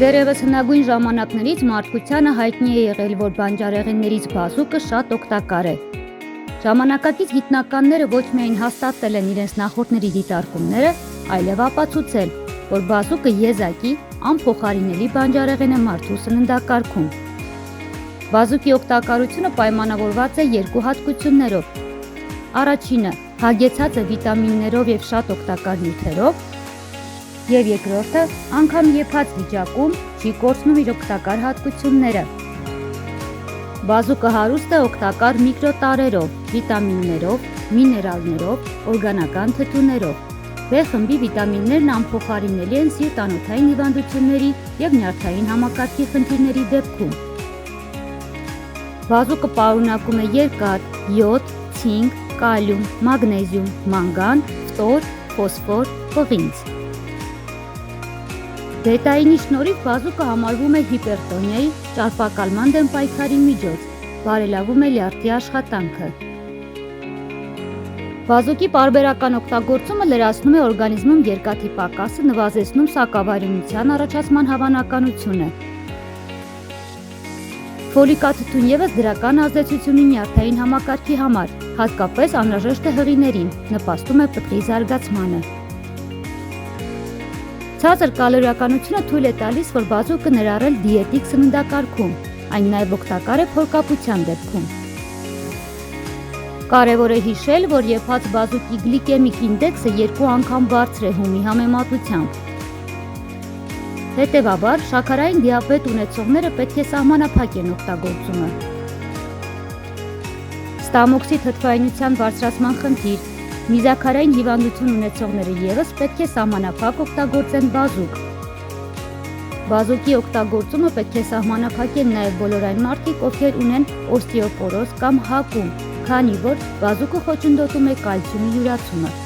Դեռևս հնագույն ժամանակներից մարդկությանը հայտնի է եղել, որ բանջարեղեններից բազուկը շատ օգտակար է։ Ժամանակակից գիտնականները ոչ միայն հաստատել են իրենց նախորդների դիտարկումները, այլև ապացուցել, որ բազուկը եզակի, անփոխարինելի բանջարեղեն է մարդու սննդակարգում։ Բազուկի օգտակարությունը պայմանավորված է երկու հատկություններով։ Առաջինը հագեցած է վիտամիններով եւ շատ օգտակար նյութերով, եւ երկրորդը անգամ եփած վիճակում չի կորցնում իր օգտակար հատկությունները։ Բազուկը հարուստ է օգտակար միկրոտարերով, վիտամիններով, միներալներով, օրգանական թթուներով։ B խմբի վիտամիններն անփոխարինելի են սիրտ-անոթային հիվանդությունների եւ նյարդային համակարգի խնդիրների դեպքում։ Բազուկը պարունակում է երկաթ, յոդ, ցինկ, կալիում, մագնեզիում, մանգան, ֆտոր, ֆոսֆոր, պղինձ։ Բետայինի շնորհիվ բազուկը համարվում է հիպերտոնիայի, ճարպակալման դեմ պայքարի միջոց, բարելավում է լյարդի աշխատանքը։ Բազուկի պարբերական օգտագործումը լրացնում է օրգանիզմում երկաթի պակասը, նվազեցնում սակավարյունության առաջացման հավանականությունը։ Ֆոլիկաթթուն ևս դրական ազդեցություն ունի նյարդային համակարգի համար, հատկապես անհրաժեշտ է հղիներին, նպաստում է պտղի զարգացմանը։ Ցածր կալորիականությունը թույլ է տալիս, որ բազուկը ներառել դիետիկ սննդակարգում, այն նաև օգտակար է փորկապության դեպքում։ Կարևոր է հիշել, որ եփած բազուկի գլիկեմիկ ինդեքսը 2 անգամ բարձր է հումի համեմատությամբ։ Հետևաբար, շաքարային դիաբետ ունեցողները պետք է սահմանափակեն օգտագործումը։ Ստամոքսի թթվայնության բարձրացման խնդիր, միզաքարային հիվանդություն ունեցողները ևս պետք է սահմանափակ օգտագործեն բազուկ։ Բազուկի օգտագործումը պետք է սահմանափակեն նաև բոլոր այն մարդիկ, ովքեր ունեն օստեոպորոզ կամ հակում, քանի որ բազուկը խոչընդոտում է կալցիումի յուրացումը։